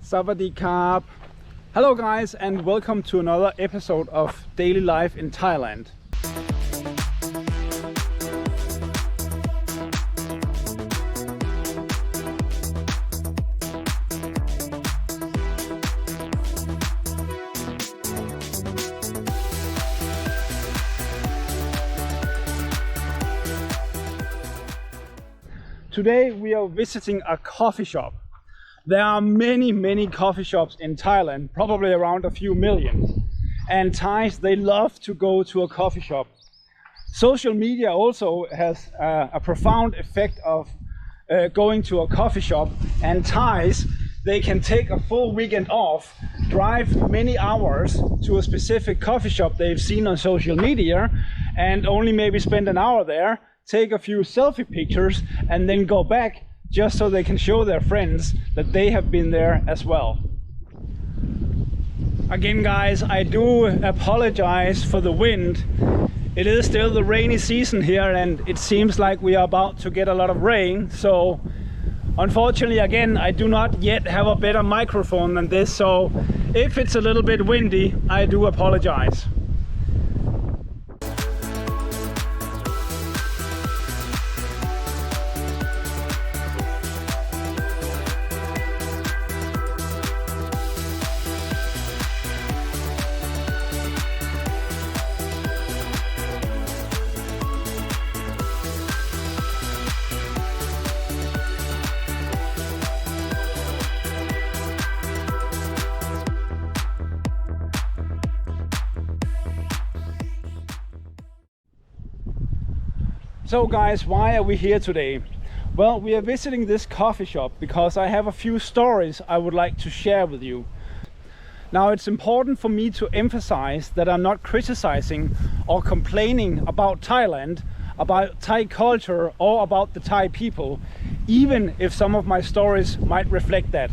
Sawadee Krap. Hello guys, and welcome to another episode of Daily Life in Thailand. Today we are visiting a coffee shop. There are many coffee shops in Thailand, probably around a few million. And Thais, they love to go to a coffee shop. Social media also has a profound effect of going to a coffee shop. And Thais, they can take a full weekend off, drive many hours to a specific coffee shop they've seen on social media, and only maybe spend an hour there, take a few selfie pictures, and then go back just so they can show their friends that they have been there as well. Again guys, I do apologize for the wind. It is still the rainy season here and it seems like we are about to get a lot of rain. So unfortunately, again, I do not yet have a better microphone than this. So if it's a little bit windy, I do apologize. So guys, why are we here today? Well, we are visiting this coffee shop because I have a few stories I would like to share with you. Now, it's important for me to emphasize that I'm not criticizing or complaining about Thailand, about Thai culture, or about the Thai people, even if some of my stories might reflect that.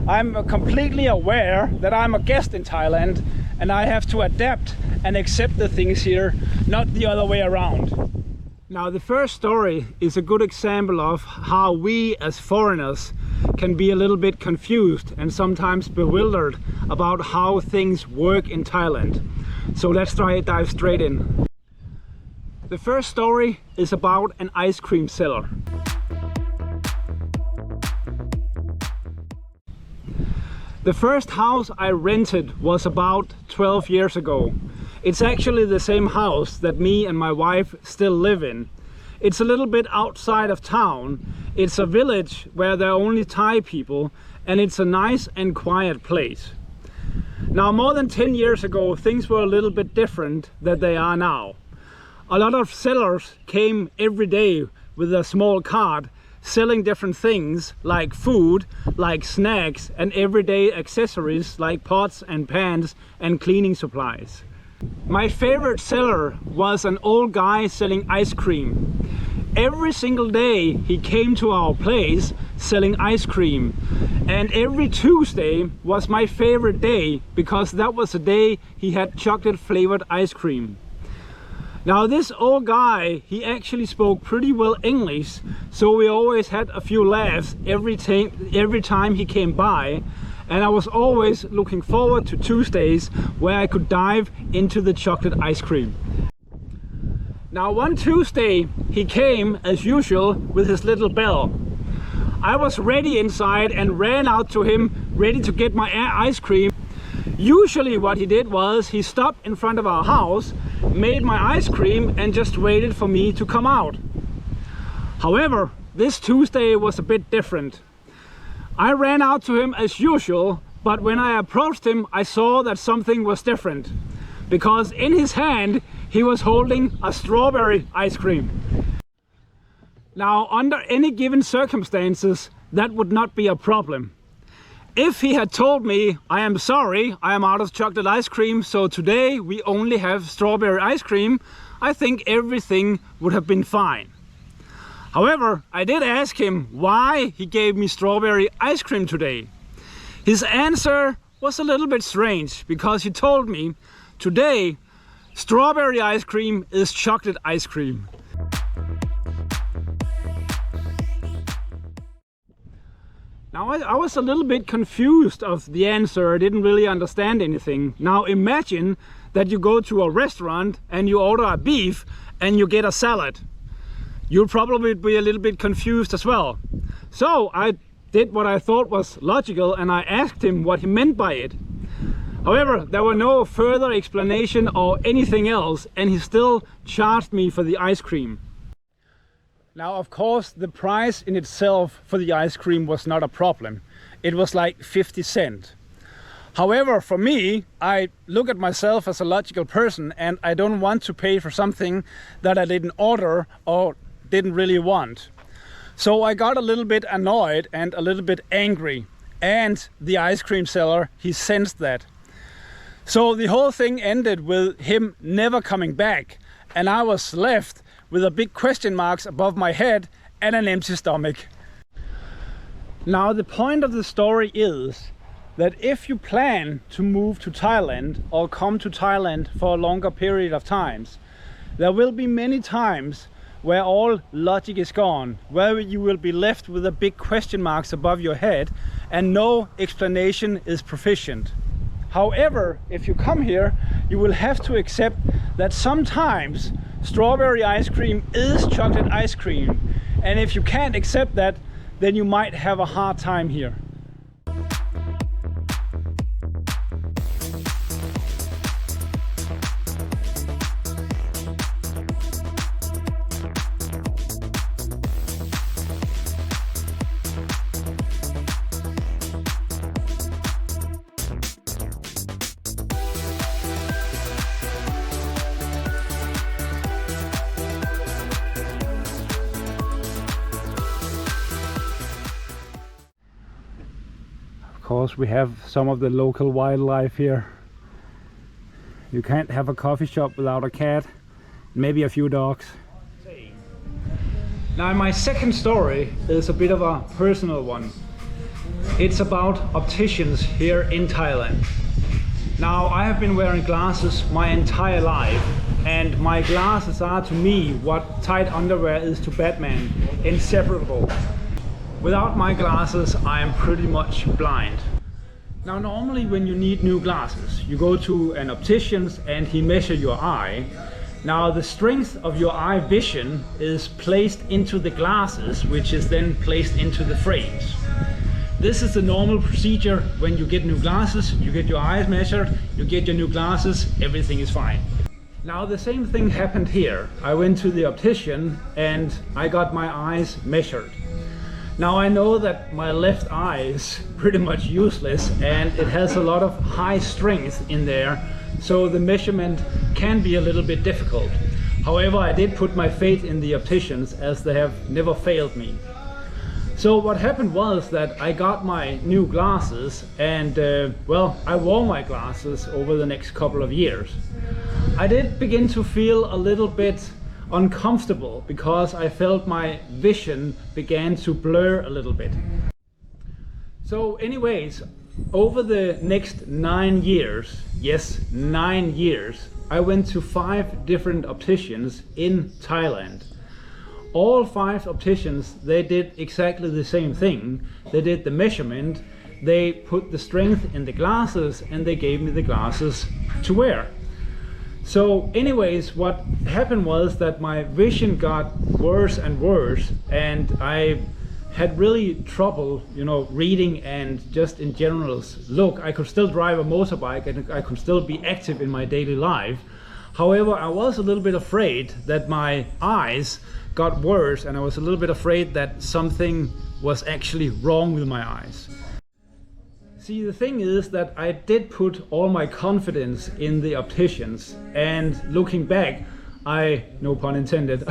I'm completely aware that I'm a guest in Thailand and I have to adapt and accept the things here, not the other way around. Now, the first story is a good example of how we as foreigners can be a little bit confused and sometimes bewildered about how things work in Thailand. So let's dive straight in. The first story is about an ice cream seller. The first house I rented was about 12 years ago. It's actually the same house that me and my wife still live in. It's a little bit outside of town. It's a village where there are only Thai people, and it's a nice and quiet place. Now, more than 10 years ago, things were a little bit different than they are now. A lot of sellers came every day with a small cart selling different things like food, like snacks, and everyday accessories like pots and pans and cleaning supplies. My favorite seller was an old guy selling ice cream. Every single day he came to our place selling ice cream, and every Tuesday was my favorite day because that was the day he had chocolate flavored ice cream. Now, this old guy, he actually spoke pretty well English, so we always had a few laughs every time he came by. And I was always looking forward to Tuesdays where I could dive into the chocolate ice cream. Now, one Tuesday he came as usual with his little bell. I was ready inside and ran out to him ready to get my ice cream. Usually what he did was he stopped in front of our house, made my ice cream, and just waited for me to come out. However, this Tuesday was a bit different. I ran out to him as usual, but when I approached him, I saw that something was different, because in his hand he was holding a strawberry ice cream. Now, under any given circumstances, that would not be a problem. If he had told me, I am sorry, I am out of chocolate ice cream, so today we only have strawberry ice cream, I think everything would have been fine. However, I did ask him why he gave me strawberry ice cream today. His answer was a little bit strange because he told me, today strawberry ice cream is chocolate ice cream. Now I was a little bit confused of the answer. I didn't really understand anything. Now imagine that you go to a restaurant and you order a beef and you get a salad. You'll probably be a little bit confused as well. So I did what I thought was logical and I asked him what he meant by it. However, there were no further explanation or anything else, and he still charged me for the ice cream. Now, of course, the price in itself for the ice cream was not a problem. It was like 50 cents. However, for me, I look at myself as a logical person and I don't want to pay for something that I didn't order or didn't really want. So I got a little bit annoyed and a little bit angry, and the ice cream seller, he sensed that. So the whole thing ended with him never coming back, and I was left with a big question marks above my head and an empty stomach. Now the point of the story is that if you plan to move to Thailand or come to Thailand for a longer period of times, there will be many times where all logic is gone, where you will be left with a big question marks above your head and no explanation is proficient. However, if you come here, you will have to accept that sometimes strawberry ice cream is chocolate ice cream, and if you can't accept that, then you might have a hard time here. Of course, we have some of the local wildlife here. You can't have a coffee shop without a cat, maybe a few dogs. Now my second story is a bit of a personal one. It's about opticians here in Thailand. Now I have been wearing glasses my entire life, and my glasses are to me what tight underwear is to Batman, inseparable. Without my glasses, I am pretty much blind. Now normally when you need new glasses, you go to an optician's and he measures your eye. Now the strength of your eye vision is placed into the glasses, which is then placed into the frames. This is the normal procedure when you get new glasses. You get your eyes measured, you get your new glasses, everything is fine. Now the same thing happened here. I went to the optician and I got my eyes measured. Now I know that my left eye is pretty much useless and it has a lot of high strength in there, so the measurement can be a little bit difficult. However, I did put my faith in the opticians as they have never failed me. So what happened was that I got my new glasses and well, I wore my glasses over the next couple of years. I did begin to feel a little bit uncomfortable because I felt my vision began to blur a little bit. So anyways, over the next 9 years, yes, 9 years, I went to 5 different opticians in Thailand. All 5 opticians, they did exactly the same thing. They did the measurement, they put the strength in the glasses, and they gave me the glasses to wear. So anyways, what happened was that my vision got worse and worse, and I had really trouble, you know, reading and just in general. Look, I could still drive a motorbike and I could still be active in my daily life. However, I was a little bit afraid that my eyes got worse, and I was a little bit afraid that something was actually wrong with my eyes. See, the thing is that I did put all my confidence in the opticians, and looking back, no pun intended,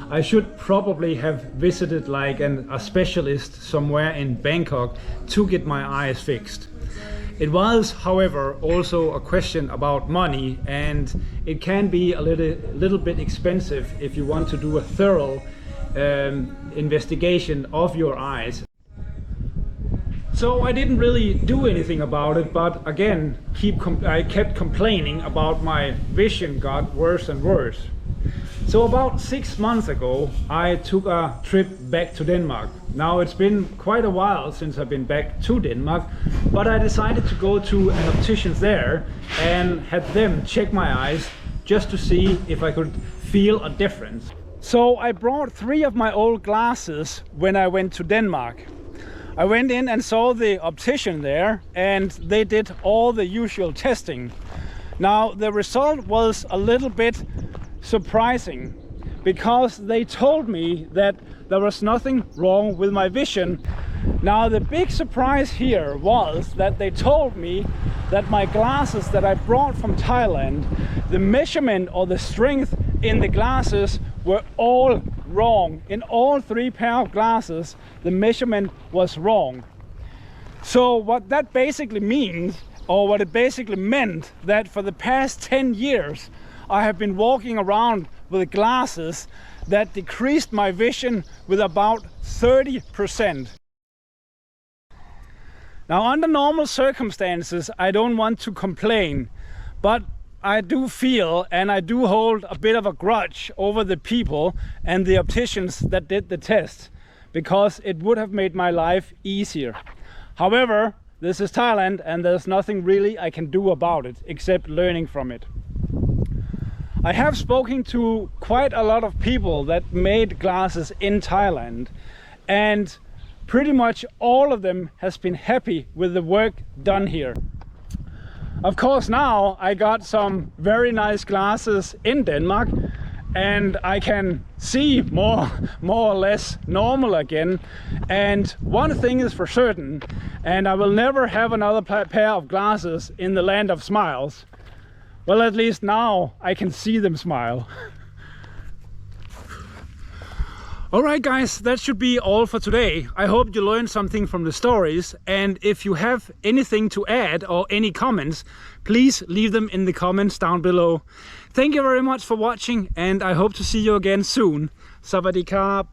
I should probably have visited like a specialist somewhere in Bangkok to get my eyes fixed. It was, however, also a question about money, and it can be a little bit expensive if you want to do a thorough investigation of your eyes. So I didn't really do anything about it, but again, I kept complaining about my vision got worse and worse. So about 6 months ago, I took a trip back to Denmark. Now it's been quite a while since I've been back to Denmark, but I decided to go to an optician's there and had them check my eyes just to see if I could feel a difference. So I brought 3 of my old glasses when I went to Denmark. I went in and saw the optician there, and they did all the usual testing. Now the result was a little bit surprising, because they told me that there was nothing wrong with my vision. Now the big surprise here was that they told me that my glasses that I brought from Thailand, the measurement or the strength in the glasses were all wrong. In all 3 pair of glasses, the measurement was wrong. So what that basically means, or what it basically meant, that for the past 10 years I have been walking around with glasses that decreased my vision with about 30%. Now under normal circumstances I don't want to complain, but I do feel and I do hold a bit of a grudge over the people and the opticians that did the test, because it would have made my life easier. However, this is Thailand and there's nothing really I can do about it except learning from it. I have spoken to quite a lot of people that made glasses in Thailand, and pretty much all of them has been happy with the work done here. Of course, now I got some very nice glasses in Denmark and I can see more or less normal again. And one thing is for certain, and I will never have another pair of glasses in the land of smiles. Well, at least now I can see them smile. Alright guys, that should be all for today. I hope you learned something from the stories, and if you have anything to add or any comments, please leave them in the comments down below. Thank you very much for watching, and I hope to see you again soon. Sawadee krap.